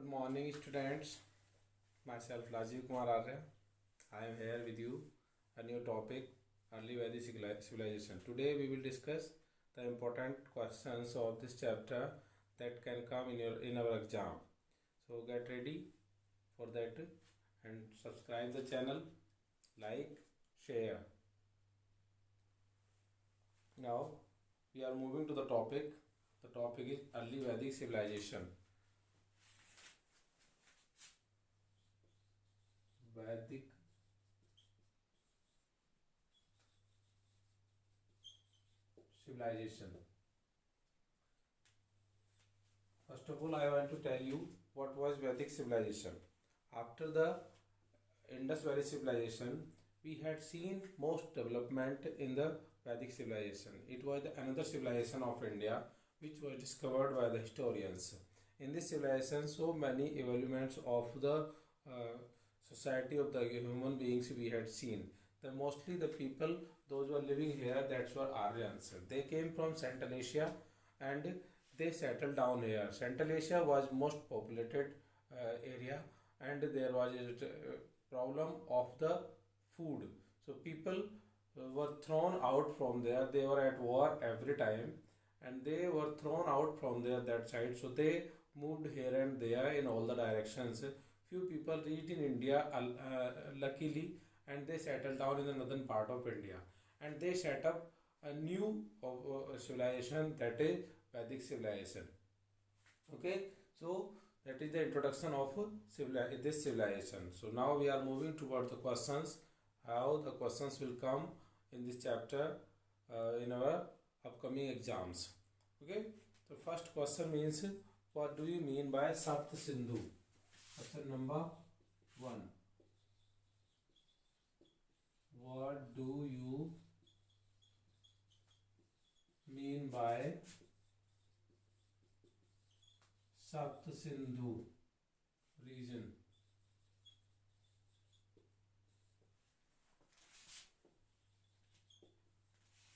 Good morning, students. Myself Rajiv Kumar Arya. I am here with you. A new topic: Early Vedic Civilization. Today we will discuss the important questions of this chapter that can come in our exam. So get ready for that and subscribe the channel, like, share. Now we are moving to the topic. The topic is Early Vedic Civilization. Vedic civilization. First of all, I want to tell you what was Vedic civilization. After the Indus Valley civilization, we had seen most development in the Vedic civilization. It was another civilization of India which was discovered by the historians. In this civilization, so many evolvements of the society of the human beings we had seen. Mostly the people, those who are living here, that's were Aryans. They came from Central Asia and they settled down here. Central Asia was most populated area, and there was a problem of the food. So people were thrown out from there. They were at war every time, and they were thrown out from there that side. So they moved here and there in all the directions. Few people reached in India, luckily, and they settled down in the northern part of India, and they set up a new civilization, that is Vedic civilization. Okay, so that is the introduction of this civilization. So now we are moving toward the questions. How the questions will come in this chapter in our upcoming exams. Okay, the first question means, what do you mean by Sapt Sindhu? Question number 1. What do you mean by Sapt Sindhu region?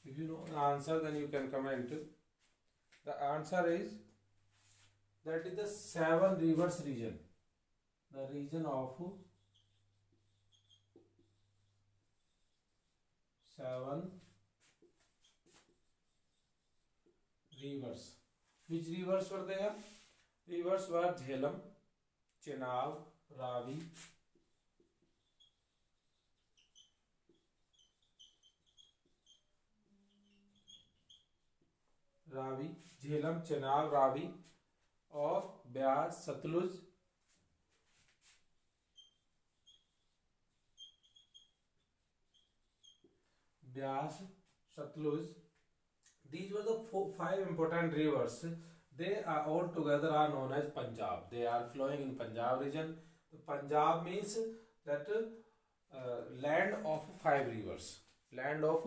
If you know the answer, then you can comment. The answer is that is the Seven Rivers region. The region of Seven rivers. Which rivers were there? Rivers were Jhelum, Chenab, Ravi, Jhelum, Chenab, Ravi, और Beas, Sutlej, Vyas, Satluj. These were the five important rivers. They are all together are known as Punjab. They are flowing in Punjab region. Punjab means that land of five rivers. Land of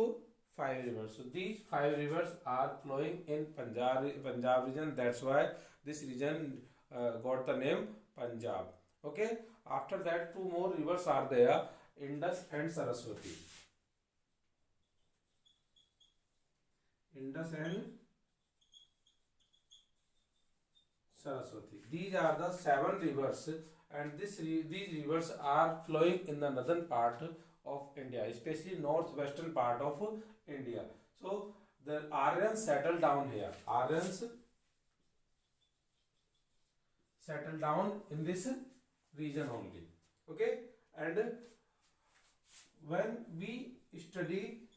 five rivers. So these five rivers are flowing in Punjab region. That's why this region got the name Punjab. Okay. After that, two more rivers are there: Indus and Saraswati. Indus and Saraswati. These are the seven rivers, and these rivers are flowing in the northern part of India, especially northwestern part of India. So the Aryans settled down here. Aryans settled down in this region only. Okay, and when we study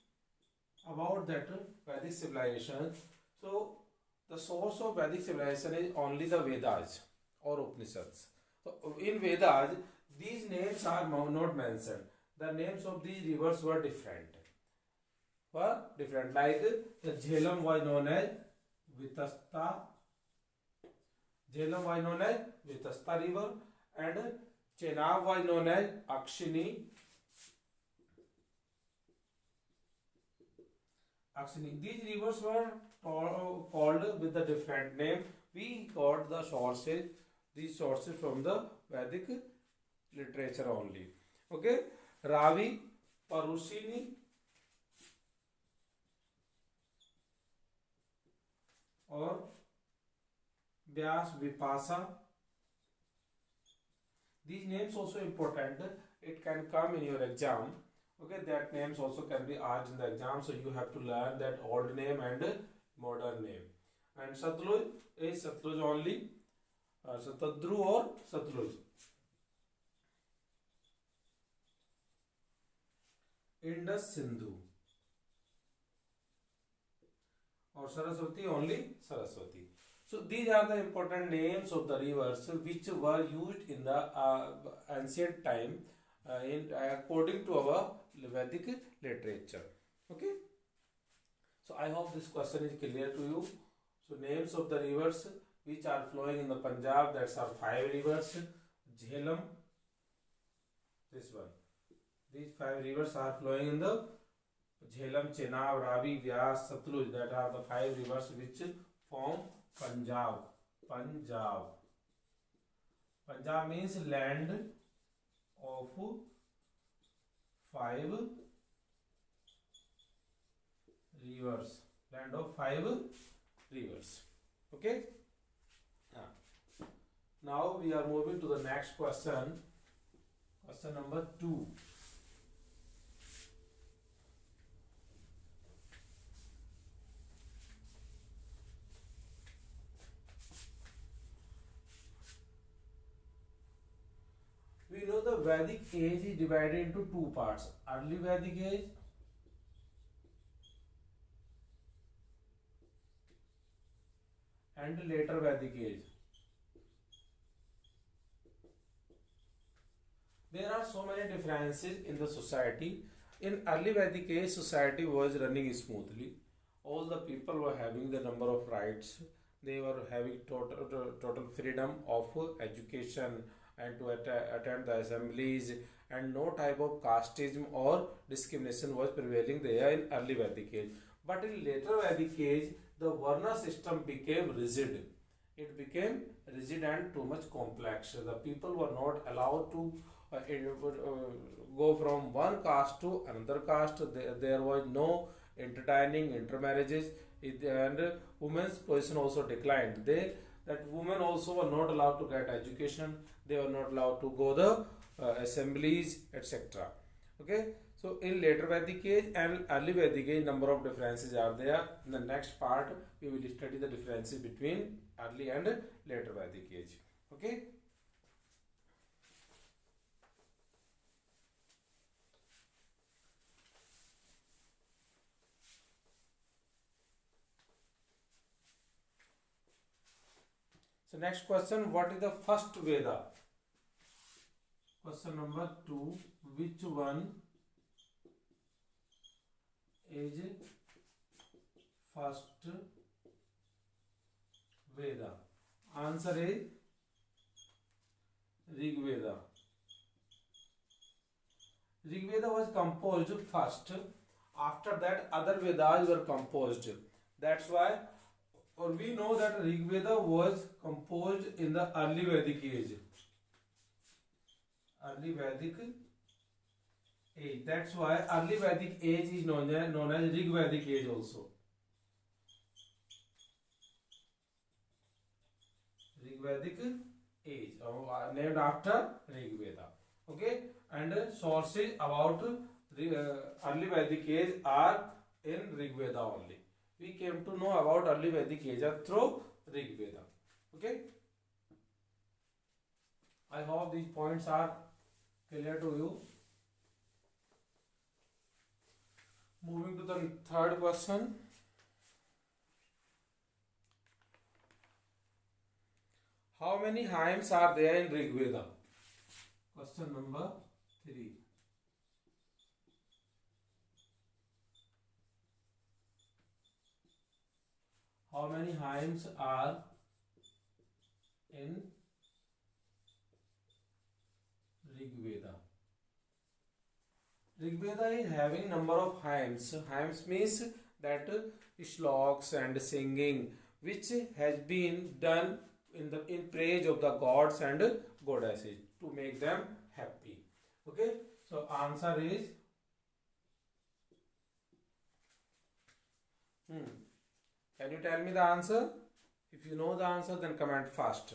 about that Vedic civilization, so the source of Vedic civilization is only the Vedas or Upanishads. So in Vedas, these names are not mentioned. The names of these rivers were different. Like the Jhelum was known as Vitasta. Jhelum was known as Vitasta river, and Chenab was known as Akshini. These rivers were called with a different name. We got the sources, these sources from the Vedic literature only. Okay, Ravi, Parushini, और Vyas, Vipasa, These names also important. It can come in your exam. Okay, that names also can be asked in the exam. So you have to learn that old name and modern name. And Satluj is Satluj only. Satadru or Satluj. Indus Sindhu. Or Saraswati only Saraswati. So these are the important names of the rivers which were used in the ancient time according to our Vedic literature. Okay. So I hope this question is clear to you. So names of the rivers which are flowing in the Punjab, that's are 5 rivers. Jhelum, this one. These 5 rivers are flowing in the Jhelum, Chenab, Ravi, Vyas, Satluj. That are the 5 rivers which form Punjab. Punjab. Punjab means land of 5 rivers. Land of 5 rivers. Okay. Now we are moving to the next question. Question number 2. We know the Vedic age is divided into 2 parts. Early Vedic age and later Vedic age. There are so many differences in the society. In early Vedic age, society was running smoothly. All the people were having the number of rights. They were having total freedom of education and to attend the assemblies, and no type of casteism or discrimination was prevailing there in early Vedic age. But in later Vedic age, the Varna system became rigid. It became rigid and too much complex. The people were not allowed to go from one caste to another caste. There was no entertaining intermarriages, and women's position also declined. That women also were not allowed to get education. They were not allowed to go the assemblies, etc. Okay. So in later Vedic age and early Vedic age, number of differences are there. In the next part, we will study the differences between early and later Vedic age. Okay. So next question, what is the first Veda? Question number 2, which one is first Veda? Answer is Rig Veda. Rig Veda was composed first. After that, other Vedas were composed. That's why, or we know that Rig Veda was composed in the early Vedic age. Early Vedic age. That's why early Vedic age is known as Rig Vedic age also. Rig Vedic age, named after Rig Veda. Okay, and sources about early Vedic age are in Rig Veda only. We came to know about early Vedic age through Rig Veda. Okay. I hope these points are clear to you. Moving to the third question. How many hymns are there in Rig Veda? Question number 3. How many hymns are in Rig Veda? Rig Veda is having number of hymns. Hymns means that shlokas and singing which has been done in praise of the gods and goddesses to make them happy. Okay, so answer is can you tell me the answer? If you know the answer, then comment fast.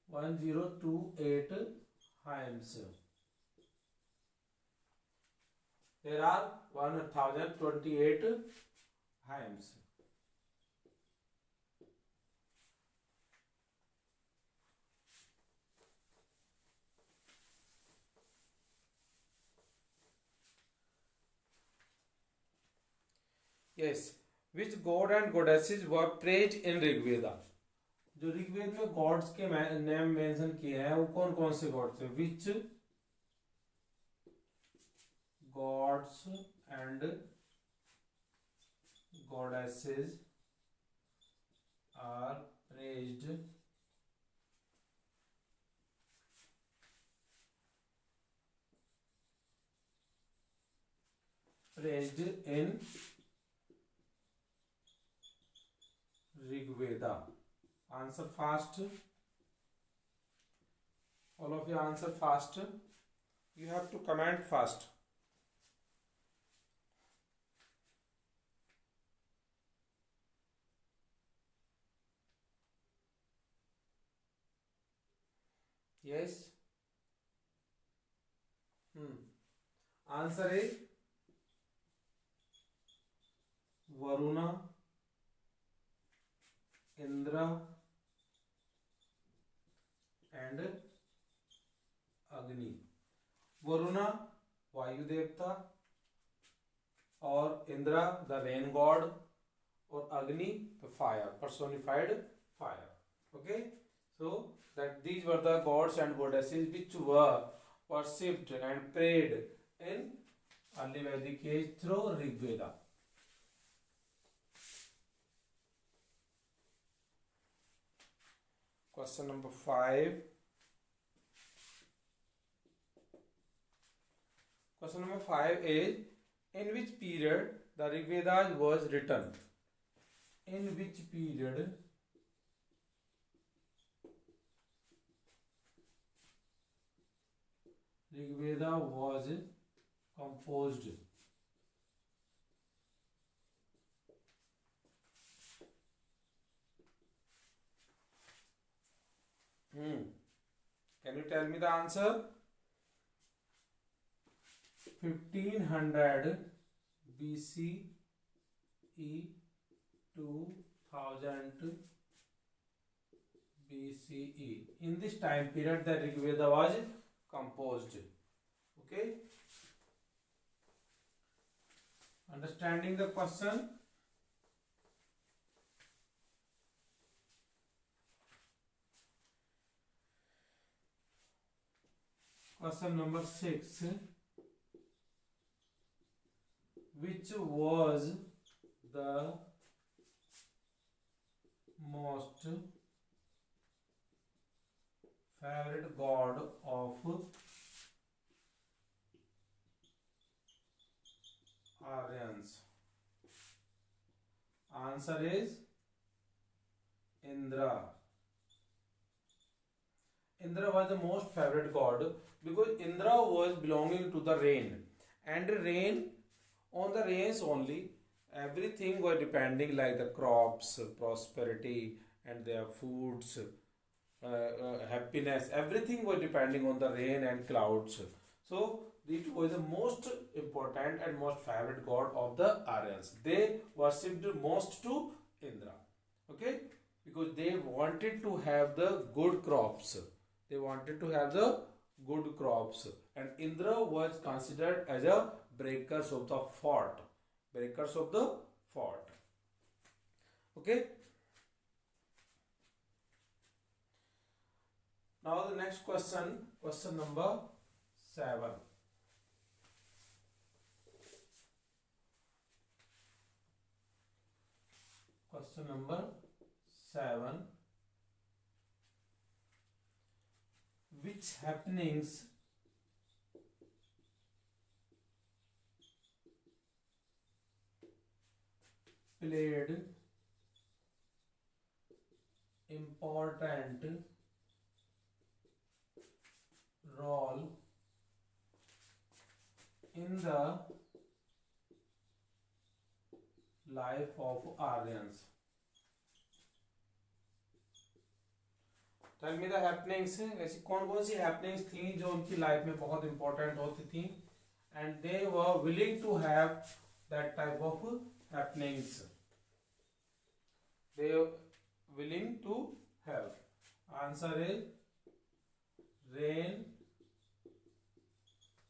1028 hymns. There are 1028 hymns. Yes. Which god and goddesses were praised in Rigveda? जो ऋग्वेद में God's के name mention किए हैं वो कौन कौन से god थे? Which gods and goddesses are praised in Rigveda. Answer fast. All of you answer fast. You have to comment fast. Yes. Answer is Varuna, Indra and Agni. Varuna वायु देवता और इंद्रा द रेन गॉड और अग्नि the fire, personified fire. Okay, so that these were the gods and goddesses which were worshipped and prayed in early Vedic age through Rig Veda. Question number 5. Question number 5 is, in which period the Rig Vedas was written? In which period Rig Veda was composed? Can you tell me the answer? 1500 BCE, 2000 BCE. In this time period, the Rig Veda was composed. Okay. Understanding the question? Question number 6. Which was the most favorite god of Aryans? Answer is Indra. Indra was the most favorite god because Indra was belonging to the rain, and rain, on the rains only everything was depending, like the crops, prosperity and their foods, happiness, everything was depending on the rain and clouds. So it was the most important and most favorite god of the Aryans. They worshipped most to Indra. Okay, because they wanted to have the good crops. They wanted to have the good crops, and Indra was considered as a breakers of the fort. Breakers of the fort. Okay. Now the next question, question number 7. Question number 7. Which happenings played important role in the life of Aryans? Tell me the happenings, ऐसी कौन कौन सी happenings थी जो उनकी life में बहुत important होती थी, and they were willing to have that type of happenings, they willing to have. Answer is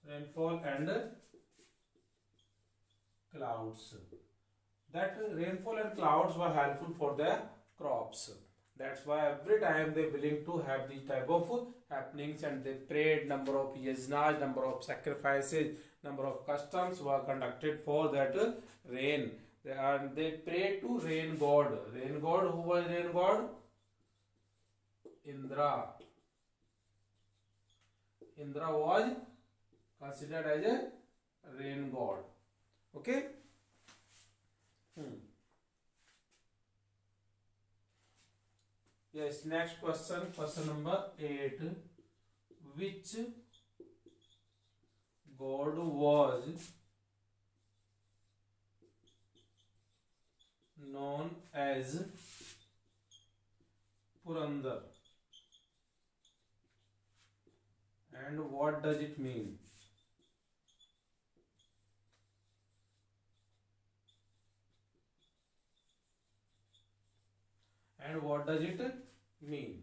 rainfall and clouds. That rainfall and clouds were helpful for their crops. That's why every time they willing to have these type of happenings, and they prayed number of yajnas, number of sacrifices, number of customs were conducted for that rain. They prayed to rain god. Rain god, who was rain god? Indra. Indra was considered as a rain god. Okay. Yes, next question, question number 8. Which god was known as Purandar, and what does it mean? And what does it mean?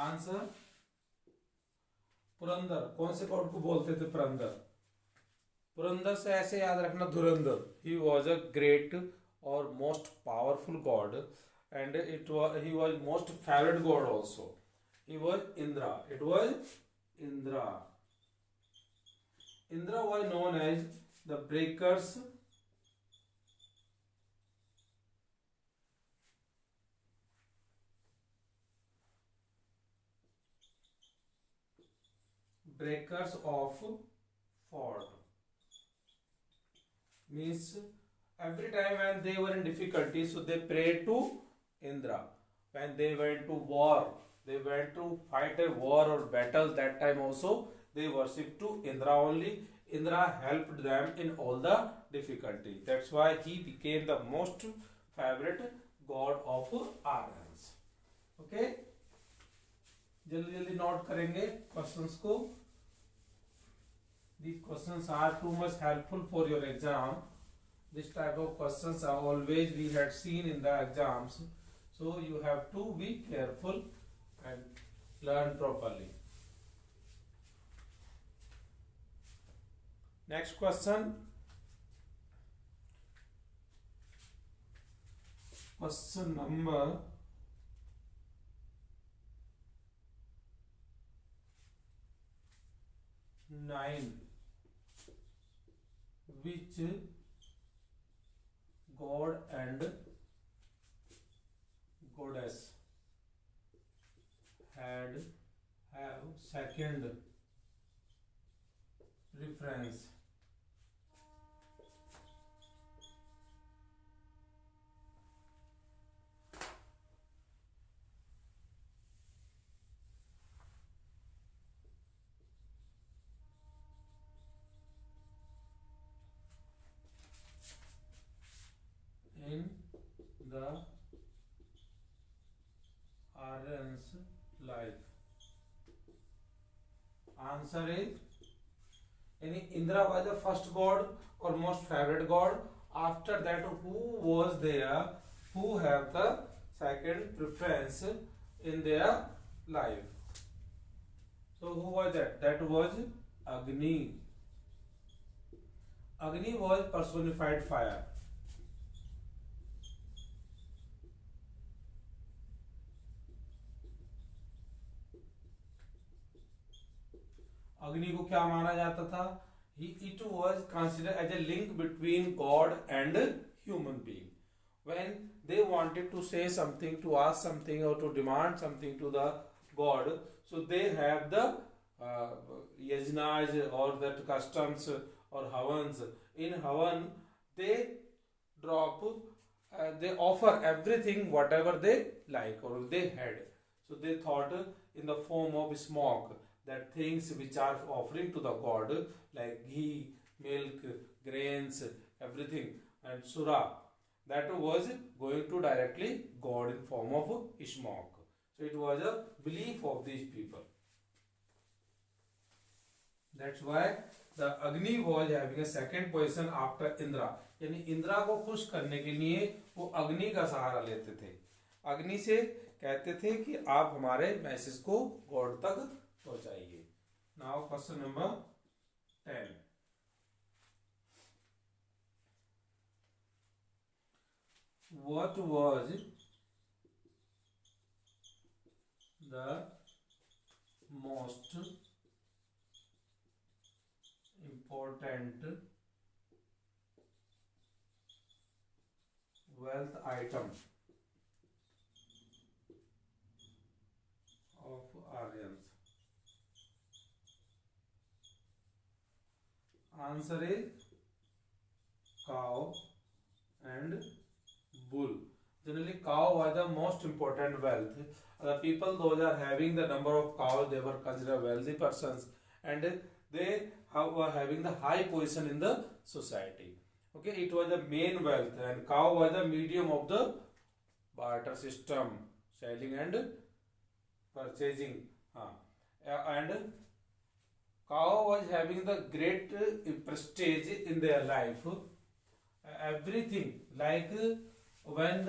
Answer, Purandar, कौन से God को बोलते थे पुरंदर? पुरंदर से ऐसे याद रखना, धुरंधर. ही वॉज अ ग्रेट और most powerful god, and he was most favourite god also. He was Indra. It was Indra. Indra was known as the breakers of fort. Means every time when they were in difficulty, so they prayed to Indra. When they went to war, they went to fight a war or battle, that time also they worshipped to Indra only. Indra helped them in all the difficulty. That's why he became the most favorite god of Aryans. Okay, जल्दी जल्दी note करेंगे questions को. These questions are too much helpful for your exam. This type of questions are always we had seen in the exams. So you have to be careful and learn properly. Next question. Question number 9. Which god and goddess have second preference? In the Aryan's life. Answer is, Indra was the first god or most favorite god. After that, who was there who have the second preference in their life? So who was that? That was Agni. Agni was personified fire. अग्नि को क्या माना जाता था? It was considered as a link between God and human being. When they wanted to say something, to ask something, or to demand something to the God, so they have the yajnas or that customs or havans. In havan, they drop, they offer everything whatever they like or they had. So they thought in the form of smoke, that things which are offering to the god, like ghee, milk, grains, everything, and sura, that was going to directly God in form of smoke. So it was a belief of these people. That's why the Agni was having a second position after Indra. यानी इंद्रा को खुश करने के लिए वो अग्नि का सहारा लेते थे. अग्नि से कहते थे कि आप हमारे मैसेज को गॉड तक पहुंचाइए. Now question number 10. What was the most important wealth item of Aryans? Answer is cow and bull. Generally, cow was the most important wealth. The people those are having the number of cows, they were considered wealthy persons, and they were having the high position in the society. Okay, it was the main wealth, and cow was the medium of the barter system, selling and purchasing. And cow was having the great prestige in their life. Everything like when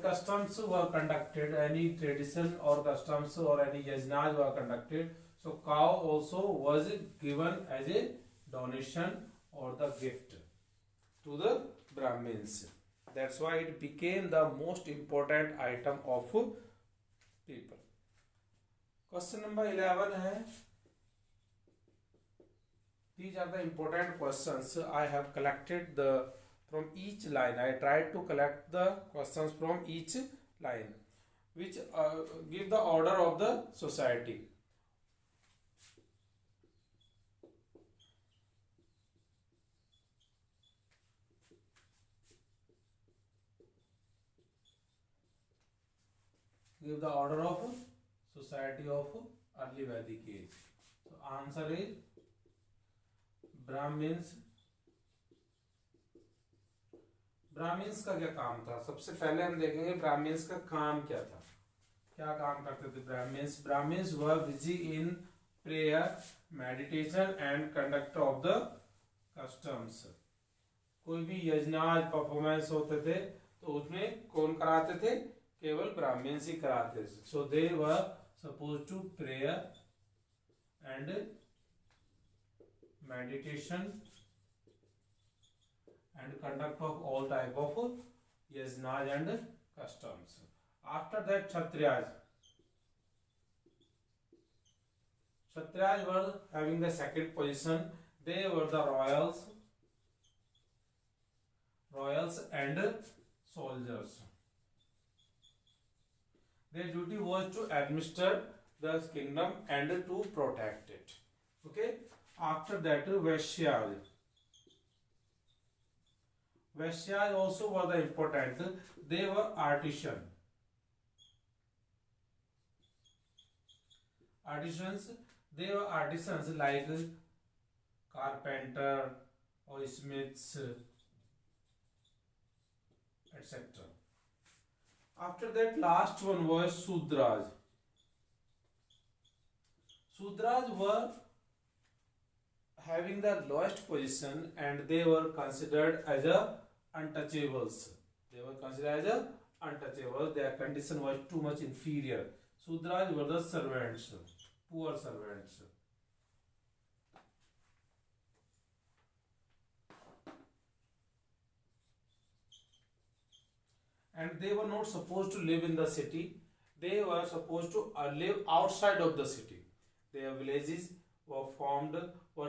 customs were conducted, any tradition or customs or any yajnas were conducted, so cow also was given as a donation or the gift to the Brahmins. That's why it became the most important item of people. Question number 11 है. These are the important questions I have collected from each line. I tried to collect the questions from each line, which give the order of the society. Give the order of society of early Vedic age. So answer is Brahmins. Brahmins का क्या काम था? सबसे पहले हम देखेंगे Brahmins का काम क्या था, क्या काम करते थे Brahmins. Brahmins were busy in prayer, meditation and conduct of the customs. कोई भी यजनाज परफॉर्मेंस होते थे तो उसमें कौन कराते थे? केवल ब्राह्मिन्स ही कराते थे. So they were suppose to prayer and meditation and conduct of all type of yajnas and customs. After that, Kshatriyas were having the second position. They were the royals and soldiers. Their duty was to administer the kingdom and to protect it. Okay. After that, Vaishyas. Vaishyas also were the important. They were artisans. They were artisans like carpenter or smiths, etc. After that, last one was Sudras. Sudras were having the lowest position and they were considered as untouchables. Their condition was too much inferior. Sudras were the servants, poor servants. And they were not supposed to live in the city. They were supposed to live outside of the city. Their villages were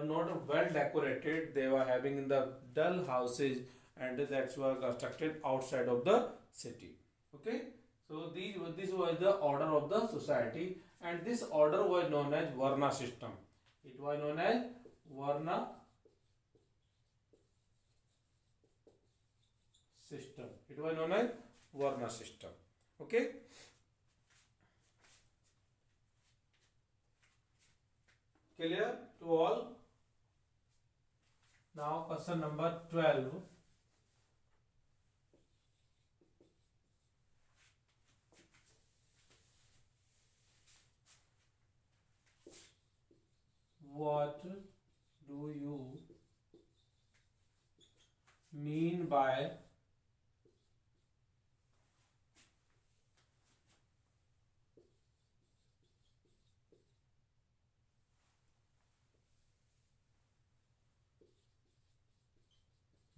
not well decorated. They were having in the dull houses and that were constructed outside of the city. Okay, so this was the order of the society, and this order was known as Varna system. It was known as Varna system. Okay. Clear to all? Now question number 12. what do you mean by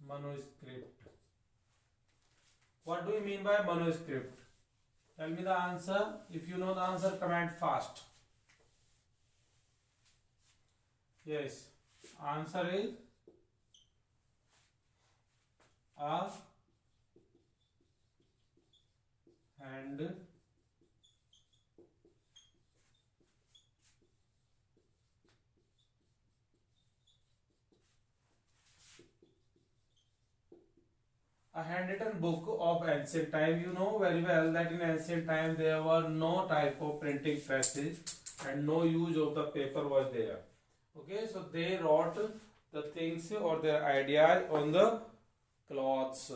manuscript? What do you mean by manuscript? Tell me the answer. If you know the answer, comment fast. Yes, answer is a hand a handwritten book of ancient time. You know very well that in ancient time there were no type of printing presses and no use of the paper was there. Okay, so they wrote the things or their ideas on the cloths,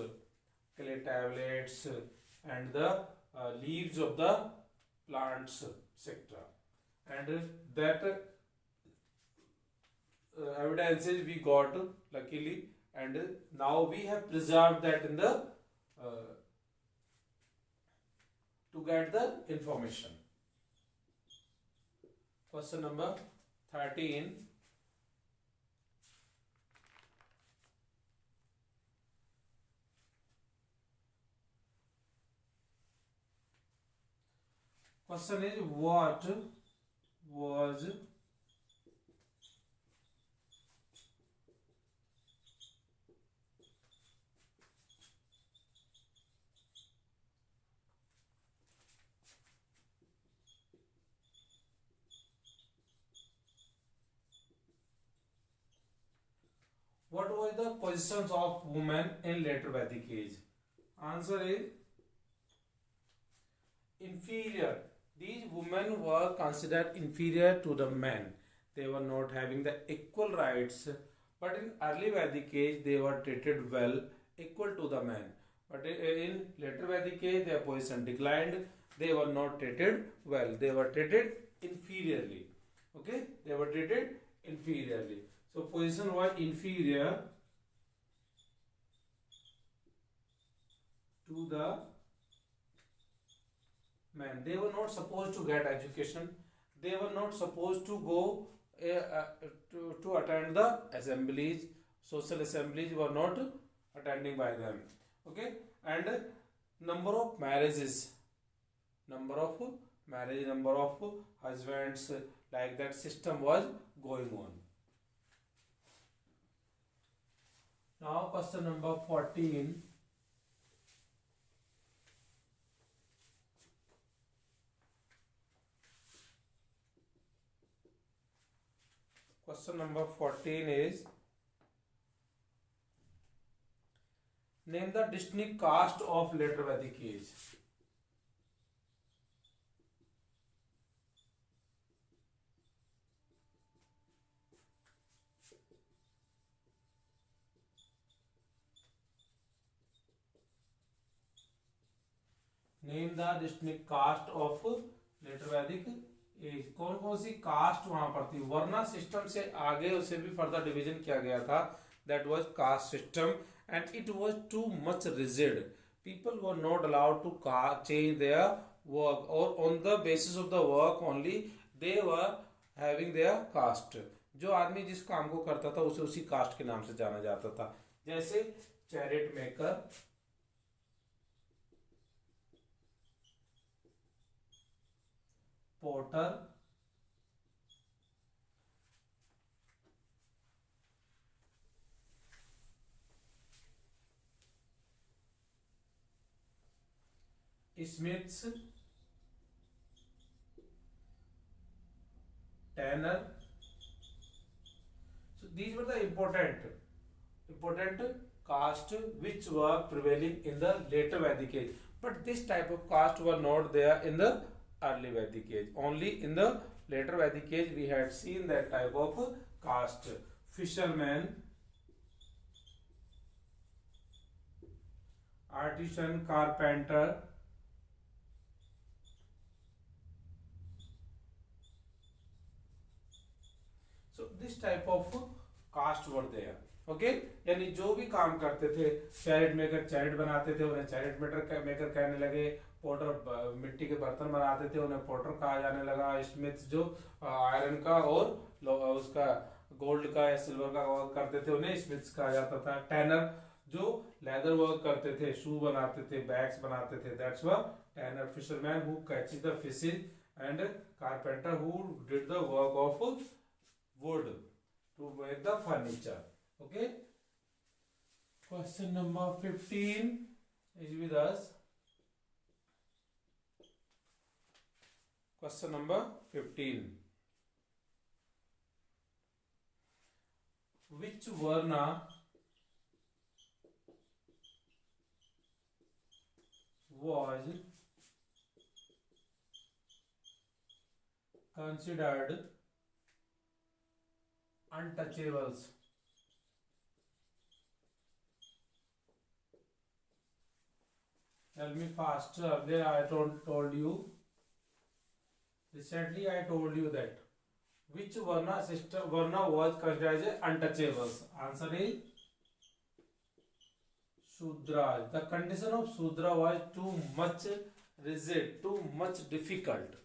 clay tablets, and the leaves of the plants, etc. And that evidences we got luckily, and now we have preserved that in the to get the information. Question number 13. Question is, what was the positions of women in later Vedic age? Answer is inferior. These women were considered inferior to the men. They were not having the equal rights. But in early Vedic age, they were treated well, equal to the men. But in later Vedic age, their position declined. They were not treated well. They were treated inferiorly. Okay? They were treated inferiorly. So position was inferior to the men. They were not supposed to get education. They were not supposed to go to attend the assemblies. Social assemblies were not attending by them. Okay, and number of marriages, number of husbands, like that system was going on. Now question number 14. Question number 14 is, name the distinct caste of later Vedic age. Name the distinct caste of later Vedic age. कौन कौन सी cast वहां पर थी? वर्ना system से आगे उसे भी further division किया गया था. That was caste system and it was too much rigid. People were not allowed to change their work, or on the basis of the work only they were having their caste. जो आदमी जिस काम को करता था उसे उसी cast के नाम से जाना जाता था. जैसे chariot maker, porter, Smiths, tenor. So these were the important caste which were prevailing in the later Vedic age. But this type of caste were not there in the early Vedic age. Only in the later Vedic age we had seen that type of caste. Fisherman, artisan, carpenter, so this type of caste were there. Okay, यानी जो भी काम करते थे, chariot maker chariot बनाते थे उन्हें chariot maker कहने लगे, पोटर मिट्टी के बर्तन बनाते थे उन्हें पोटर कहा जाने लगा, स्मिथ जो आयरन का और उसका गोल्ड का या सिल्वर का वर्क करते थे उन्हें स्मिथ्स कहा जाता था, टैनर जो लेदर वर्क करते थे, शू बनाते थे, बैग्स बनाते थे, that's were tanner, fisherman who catches the fishes and carpenter who did the work of wood to make the furniture. Okay, question number 15 is with us. Question number 15. Which Varna was considered untouchables? Tell me faster. Earlier I told you. Recently I told you that which Varna was considered as untouchables. Answer is Shudras. The condition of Shudra was too much rigid, too much difficult.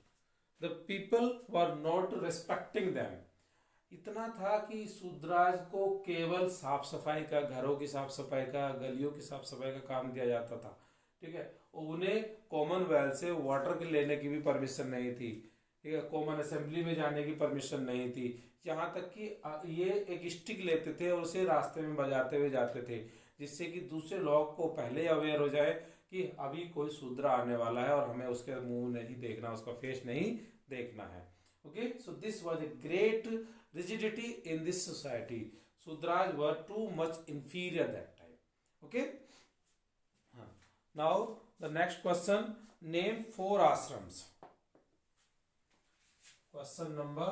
The people were not respecting them. इतना था कि शूद्राज को केवल साफ सफाई का, घरों की साफ सफाई का, गलियों की साफ सफाई का काम दिया जाता था। ठीक है, उन्हें कॉमनवेल्थ से वाटर के लेने की भी परमिशन नहीं थी। ठीक है, कॉमन असेंबली में जाने की परमिशन नहीं थी। यहाँ तक कि ये एक स्टिक लेते थे और उसे रास्ते में बजाते हुए जाते थे, जिससे कि दूसरे लोग को पहले ही अवेयर हो जाए कि अभी कोई शूद्र आने वाला है और हमें उसके मुंह नहीं देखना, उसका फेस नहीं देखना है। Okay, so this was a great rigidity in this society. Sudras were too much inferior that time. Okay. Now the next question, name 4 ashrams. Question number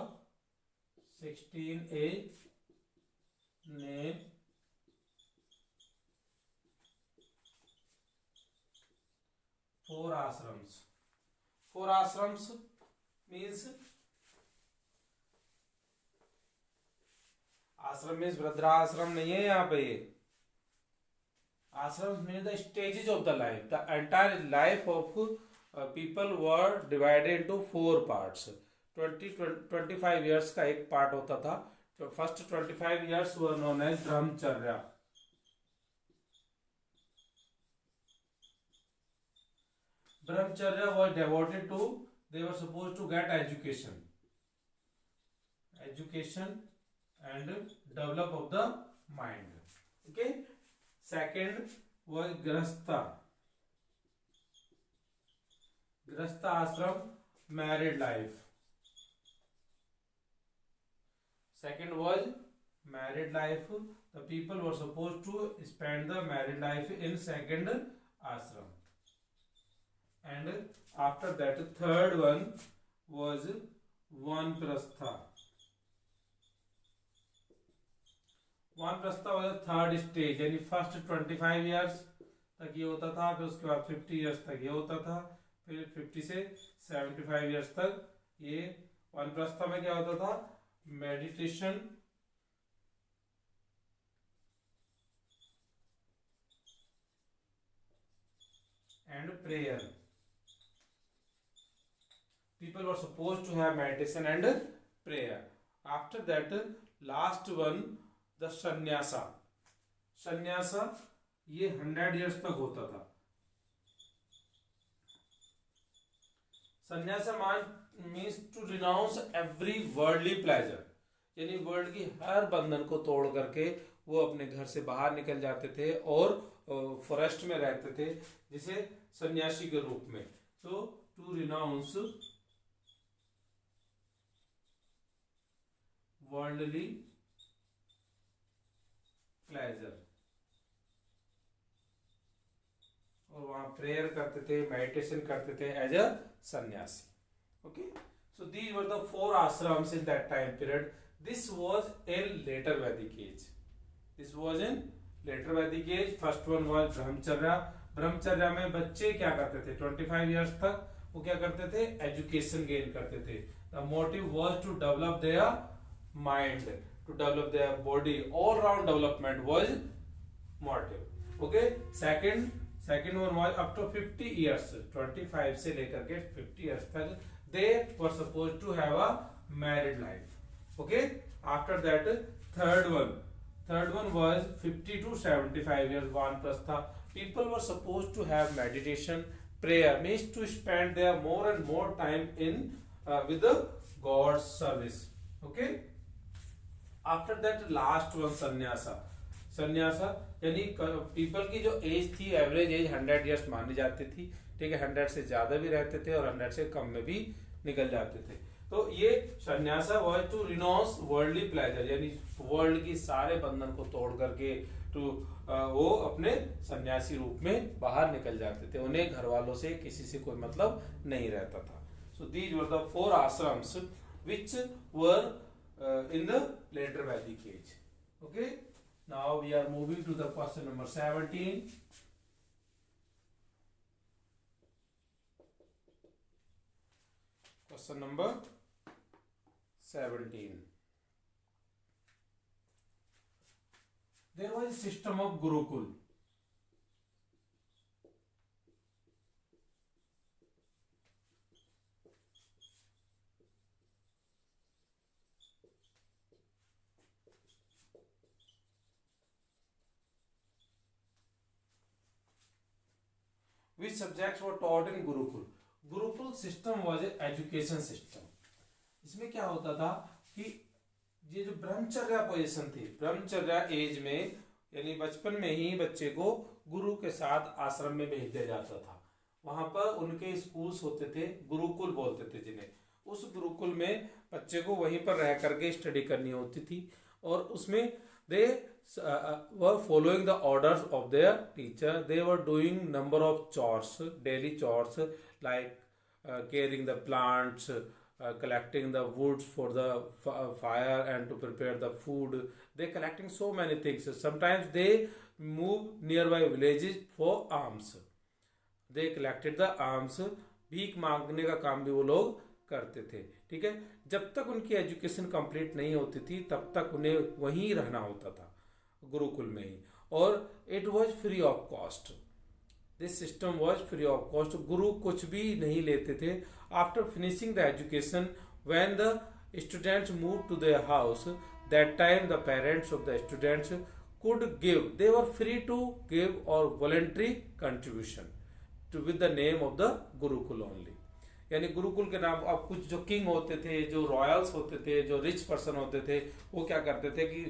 16A, name 4 ashrams. 4 ashrams means आश्रम में वृद्धाश्रम नहीं है यहाँ पे। Ashram mean the stages of the life, the entire life of people were divided into 4 parts. 25 years का एक part होता था। तो first 25 years were known as brahmacharya. Brahmacharya was devoted to, they were supposed to get education and develop of the mind. Okay, second was grahastha ashram, married life. Second was married life, the people were supposed to spend the married life in second ashram. And after that third one was vanprastha. वानप्रस्था वाला third stage, यानी first 25 years तक ये होता था, फिर उसके बाद 50 years तक ये होता था, फिर 50 से 75 ईयर्स तक ये वानप्रस्था में क्या होता था, meditation and prayer. People were supposed to have meditation and prayer. After that, last one, the sannyasa. Sannyasa ये 100 years तक होता था। Sannyasa means to renounce every worldly pleasure, यानी वर्ल्ड की हर बंधन को तोड़ करके वो अपने घर से बाहर निकल जाते थे और फॉरेस्ट में रहते थे, जिसे सन्यासी के रूप में। सो टू रिनाउंस वर्ल्डली प्लेजर, और वहां प्रेयर करते थे, मेडिटेशन करते थे as a sanyasi. Okay, so these were the 4 ashrams in that time period. This was in later Vedic age. This was in later Vedic age. First one was brahmacharya. Brahmacharya में बच्चे क्या करते थे, 25 ईयर्स तक वो क्या करते थे, एजुकेशन गेन करते थे। The motive was to develop their mind, to develop their body. All round development was motive. Okay. Second one was up to 50 years, 25 से लेकर के 50 years तक they were supposed to have a married life. Okay. After that, third one was 50 to 75 years, vanprastha. People were supposed to have meditation, prayer, means to spend their more and more time in with the God's service. Okay. After that, last one, संन्यासा यानी people की जो as थी, average age 100 years मानी जाती थी, ठीक है, 100 से ज्यादा भी रहते थे और 100 से कम में भी निकल जाते थे। तो ये sanyasa was to renounce worldly pleasure, यानी वर्ल्ड की सारे बंधन को तोड़ करके वो अपने सन्यासी रूप में बाहर निकल जाते थे, उन्हें घर वालों से किसी से कोई मतलब नहीं रहता था। So these were the 4 ashrams which were in the later Vedic age. Okay, now we are moving to the question number 17. Question number 17. There was a system of Gurukul. Which subjects were taught in Gurukul? Gurukul system was an education system. इसमें क्या होता था कि ये जो brahmacharya position थी, brahmacharya as में यानी बचपन में ही बच्चे को गुरु के साथ आश्रम में भेज दिया जाता था। वहां पर उनके स्कूल्स होते थे, गुरुकुल बोलते थे जिन्हें। उस गुरुकुल में बच्चे को वहीं पर रह करके स्टडी करनी होती थी और उसमें दे were following the orders of their teacher. They were doing number of chores, daily chores, like caring the plants, collecting the woods for the fire and to prepare the food. They collecting so many things. Sometimes they move nearby villages for alms. They collected the alms. भीख मांगने का काम भी वो लोग करते थे, ठीक है। जब तक उनकी एजुकेशन कंप्लीट नहीं होती थी तब तक उन्हें वहीं रहना होता था, गुरुकुल में ही, और it was free of cost. This system was free of cost. गुरु कुछ भी नहीं लेते थे। After finishing the education, when the students move to their house, that time the parents of the students could give, they were free to give और voluntary contribution to with the name of the gurukul only. यानी गुरुकुल के नाम, अब कुछ जो king होते थे, जो रॉयल्स होते थे, जो रिच पर्सन होते थे, वो क्या करते थे कि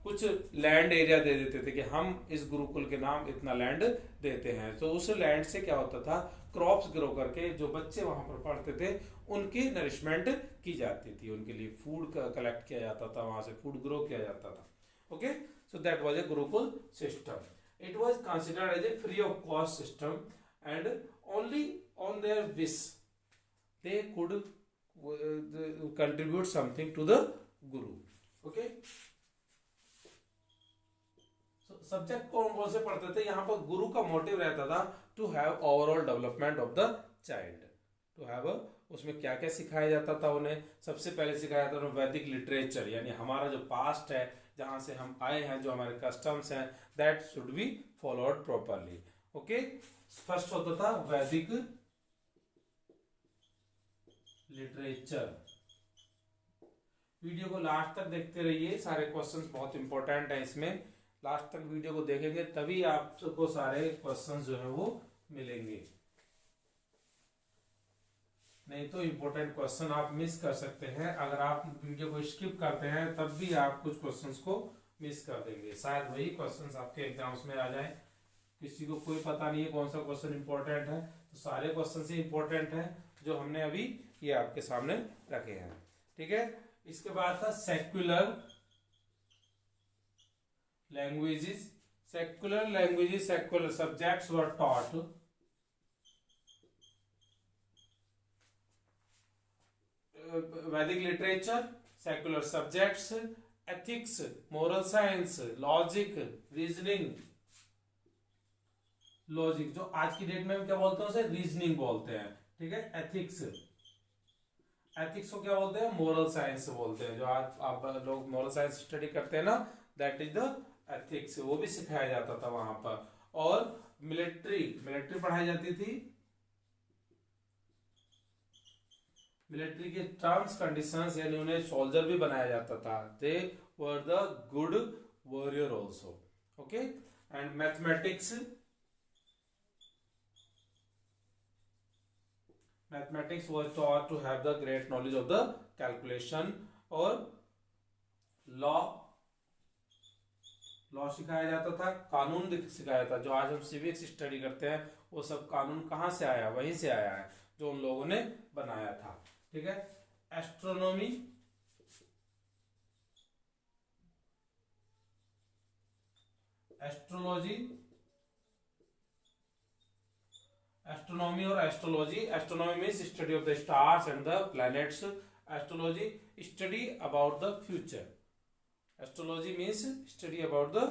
कुछ लैंड एरिया दे देते थे कि हम इस गुरुकुल के नाम इतना लैंड देते हैं। तो उस लैंड से क्या होता था, क्रॉप्स ग्रो करके जो बच्चे वहां पर पढ़ते थे उनकी नरिशमेंट की जाती थी, उनके लिए फूड कलेक्ट किया जाता था, वहां से फूड ग्रो किया जाता था। Okay, so that was a gurukul system. It was considered as a free of cost system and only on their wish they could contribute something to the guru. Okay, so subject कौन से पढ़ते थे यहाँ पर? गुरु का मोटिव रहता था to have overall development of the child, to have उसमें क्या क्या सिखाया जाता था उन्हें? सबसे पहले सिखाया जाता था वैदिक लिटरेचर, यानी हमारा जो पास्ट है, जहां से हम आए हैं, जो हमारे कस्टम्स हैं, that should be followed properly. Okay, first होता था वैदिक लिटरेचर। वीडियो को लास्ट तक देखते रहिए, सारे क्वेश्चंस बहुत इंपॉर्टेंट हैं इसमें। लास्ट तक वीडियो को देखेंगे तभी आपको सारे क्वेश्चंस जो है वो मिलेंगे, नहीं तो इंपॉर्टेंट क्वेश्चन आप मिस कर सकते हैं। अगर आप वीडियो को स्किप करते हैं तब भी आप कुछ क्वेश्चंस को मिस कर देंगे, शायद वही क्वेश्चंस आपके एग्जाम्स में आ जाए। किसी को कोई पता नहीं है कौन सा क्वेश्चन इंपॉर्टेंट है, तो सारे क्वेश्चन ही इंपॉर्टेंट है जो हमने अभी ये आपके सामने रखे हैं, ठीक है। इसके बाद था secular languages. Secular languages, secular subjects were taught Vedic literature, secular subjects, ethics, moral science, logic, reasoning. Logic जो आज की डेट में हम क्या बोलते हैं, उसे रीजनिंग बोलते हैं, ठीक है। एथिक्स एथिक्स को क्या बोलते हैं? मोरल साइंस बोलते हैं। जो आज आप लोग मोरल साइंस स्टडी करते हैं ना, दैट इज द एथिक्स, वो भी सिखाया जाता था वहां पर। और मिलिट्री मिलिट्री पढ़ाई जाती थी। मिलिट्री के टर्म्स कंडीशंस, यानी उन्हें सोल्जर भी बनाया जाता था। They were the good warrior also. Okay. And mathematics was taught to have the great knowledge of the calculation। और लॉ सिखाया जाता था, कानून सिखाया जाता। जो आज हम सिविक्स स्टडी करते हैं वो सब कानून कहाँ से आया? वहीं से आया है, जो उन लोगों ने बनाया था। ठीक है। एस्ट्रोनॉमी एस्ट्रोलॉजी एस्ट्रोनॉमी और astrology. Astronomy means study of the stars and the planets. Astrology study about the future. Astrology means study about the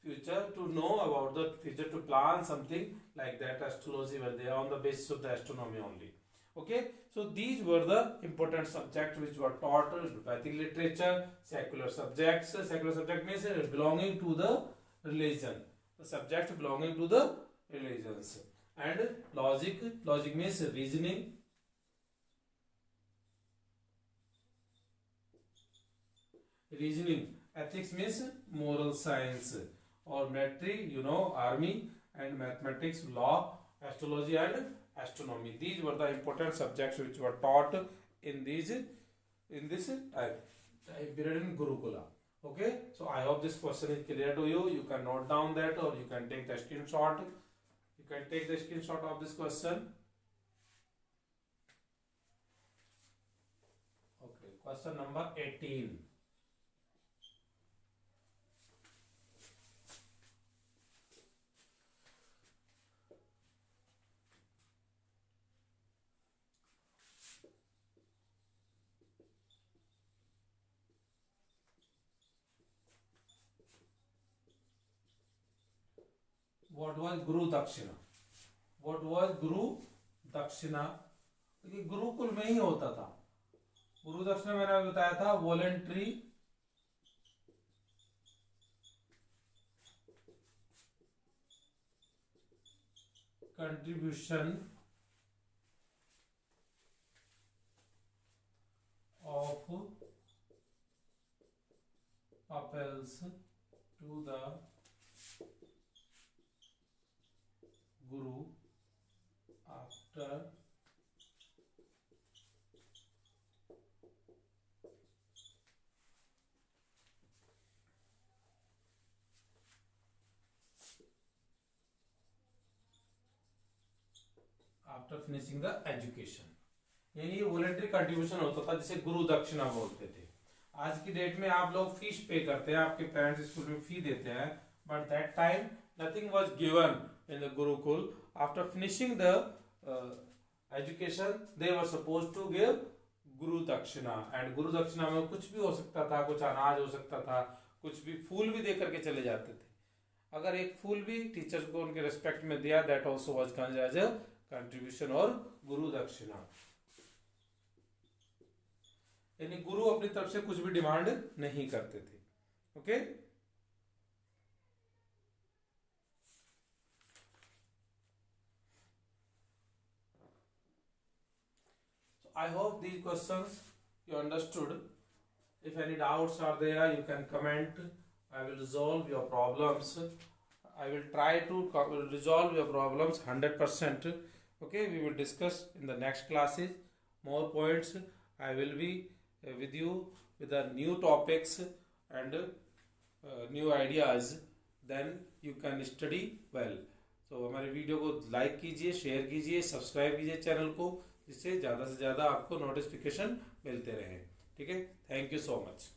future, to know about the future, to plan something like that. Astrology were there on the basis of the astronomy only. Okay, so these were the important subjects which were taught. Vedic literature, secular subjects. Secular subject means belonging to the religion. The subject belonging to the religions. And logic means reasoning. Ethics means moral science. Or military, army, and mathematics, law, astrology, and astronomy. These were the important subjects which were taught in this time period in Gurukula. Okay, so I hope this question is clear to you. You can note down that, or you can take the screenshot. You can take the screenshot of this question. Okay, question number 18. What was Guru Dakshina? What was Guru Dakshina? ये गुरुकुल में ही होता था। गुरु दक्षिणा मैंने बताया था voluntary contribution of pupils to the Guru after finishing the education. यानी ये वॉलेंट्री कंट्रीब्यूशन होता था, जिसे गुरु दक्षिणा बोलते थे। आज की डेट में आप लोग फीस पे करते हैं, आपके पेरेंट्स स्कूल में फी देते हैं, but that time nothing was given in the Gurukul. After finishing the education, they were supposed to give Guru Dakshina. And Guru Dakshina में कुछ भी हो सकता था, कुछ अनाज हो सकता था, कुछ भी फूल भी दे करके चले जाते थे। अगर एक फूल भी टीचर्स को उनके रिस्पेक्ट में दिया, that also was considered as a contribution और गुरु दक्षिणा। यानी गुरु अपनी तरफ से कुछ भी डिमांड नहीं करते थे। Okay, I hope these questions you understood. If any doubts are there, you can comment. I will resolve your problems. I will try to resolve your problems 100%. Okay, we will discuss in the next classes more points. I will be with you with the new topics and new ideas. Then you can study well. So हमारे video को like कीजिए, share कीजिए, subscribe कीजिए channel को, जिससे ज़्यादा से ज़्यादा आपको नोटिफिकेशन मिलते रहें। ठीक है, थैंक यू सो मच।